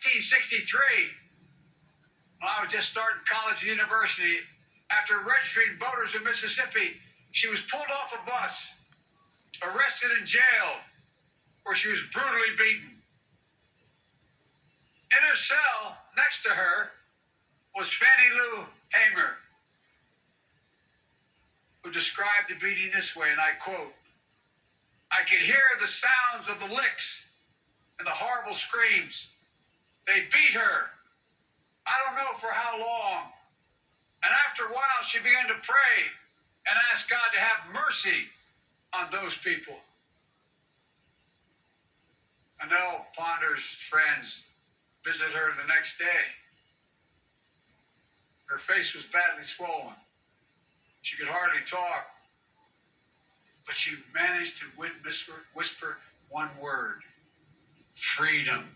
1963, when I was just starting college and university, after registering voters in Mississippi, she was pulled off a bus, arrested and jailed, where she was brutally beaten. In her cell, next to her, was Fannie Lou Hamer, who described the beating this way, and I quote, "I could hear the sounds of the licks and the horrible screams. They beat her. I don't know for how long. And after a while, she began to pray and ask God to have mercy on those people." Annelle Ponder's friends visited her the next day. Her face was badly swollen. She could hardly talk, but she managed to whisper one word: freedom.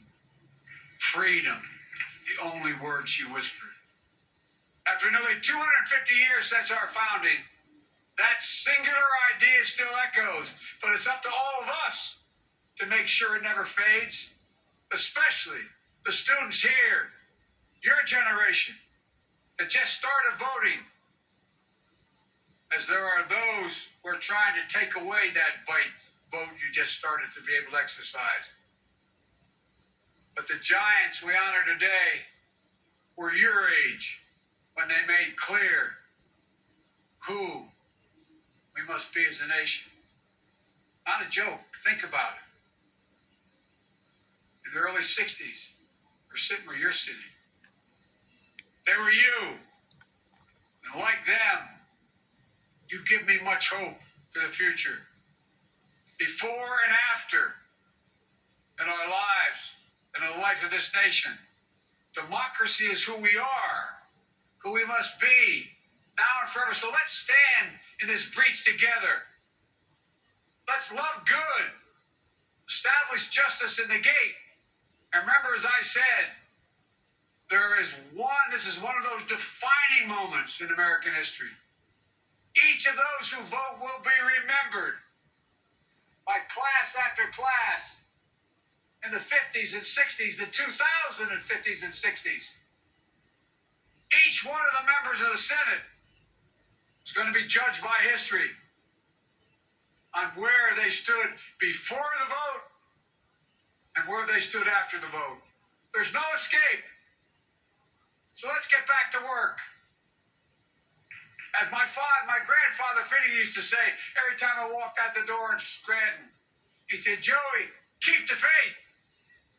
Freedom, the only word she whispered. After nearly 250 years since our founding, that singular idea still echoes, but it's up to all of us to make sure it never fades, especially the students here, your generation, that just started voting, as there are those who are trying to take away that vote you just started to be able to exercise. But the giants we honor today were your age when they made clear who we must be as a nation. Not a joke. Think about it. In the early 60s, we're sitting where you're sitting. They were you. And like them, you give me much hope for the future. Before and after, in our lives, and in the life of this nation, democracy is who we are, who we must be, now and forever. So let's stand in this breach together. Let's love good, establish justice in the gate. And remember, as I said, this is one of those defining moments in American history. Each of those who vote will be remembered by class after class in the 50s and 60s, the 2050s and 60s. Each one of the members of the Senate is going to be judged by history on where they stood before the vote and where they stood after the vote. There's no escape. So let's get back to work. As my grandfather Finney used to say every time I walked out the door in Scranton, he'd say, "Joey, keep the faith."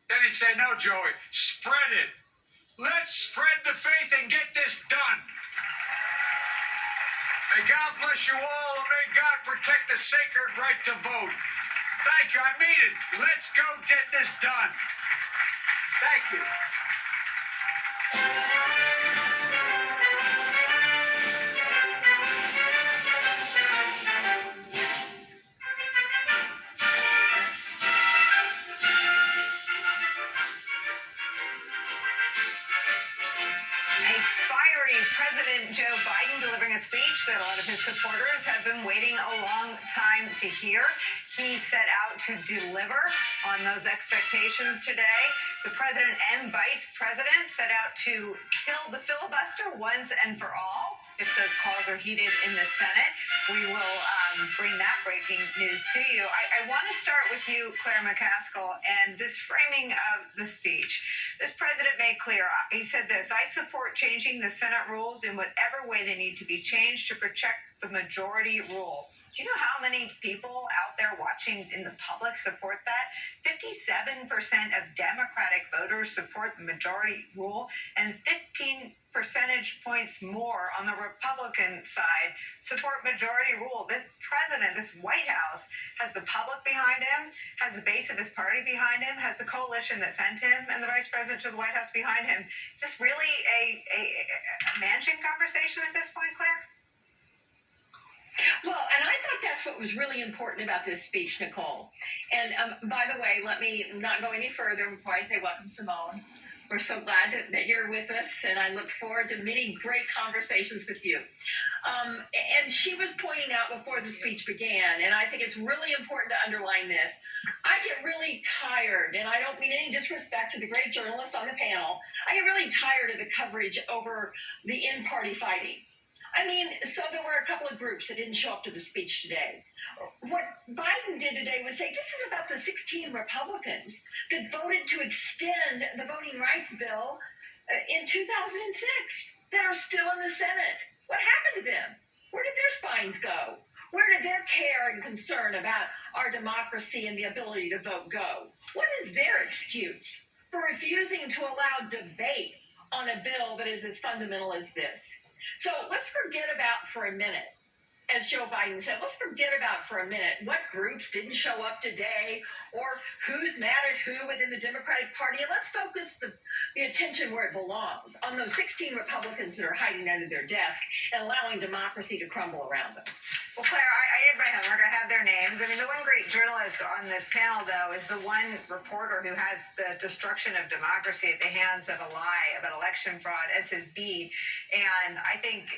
Then he'd say, "No, Joey, spread it. Let's spread the faith and get this done." May God bless you all, and may God protect the sacred right to vote. Thank you. I mean it. Let's go get this done. Thank you. President Joe Biden delivering a speech that a lot of his supporters have been waiting a long time to hear. He set out to deliver on those expectations today. The president and vice president set out to kill the filibuster once and for all. If those calls are heeded in the Senate, we will bring that breaking news to you. I want to start with you, Claire McCaskill, and this framing of the speech. This president made clear, he said this: "I support changing the Senate rules in whatever way they need to be changed to protect the majority rule." Do you know how many people out there watching in the public support that? 57% of Democratic voters support the majority rule, and 15 percentage points more on the Republican side support majority rule. This president, this White House, has the public behind him, has the base of his party behind him, has the coalition that sent him and the vice president to the White House behind him. Is this really a Manchin conversation at this point, Claire? Well, and I thought that's what was really important about this speech, Nicole. And by the way, let me not go any further before I say welcome, Simone. We're so glad that you're with us, and I look forward to many great conversations with you. And she was pointing out before the speech began, and I think it's really important to underline this. I get really tired, and I don't mean any disrespect to the great journalists on the panel. I get really tired of the coverage over the in-party fighting. I mean, so there were a couple of groups that didn't show up to the speech today. What Biden did today was say, this is about the 16 Republicans that voted to extend the voting rights bill in 2006 that are still in the Senate. What happened to them? Where did their spines go? Where did their care and concern about our democracy and the ability to vote go? What is their excuse for refusing to allow debate on a bill that is as fundamental as this? So let's forget about for a minute, as Joe Biden said, let's forget about for a minute what groups didn't show up today or who's mad at who within the Democratic Party, and let's focus the attention where it belongs, on those 16 Republicans that are hiding under their desk and allowing democracy to crumble around them. Well, Claire, I did my homework. I have their names. I mean, the one great journalist on this panel, though, is the one reporter who has the destruction of democracy at the hands of a lie about election fraud as his beat. And I think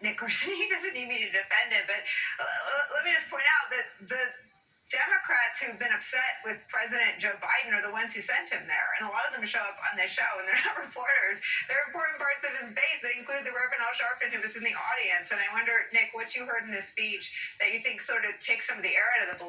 Nick Corsini doesn't need me to defend it, but let me just point out that the Democrats who've been upset with President Joe Biden are the ones who sent him there. And a lot of them show up on this show, and they're not reporters. They're important parts of his base. They include the Reverend Al Sharpton, who was in the audience. And I wonder, Nick, what you heard in this speech that you think sort of takes some of the air out of the balloon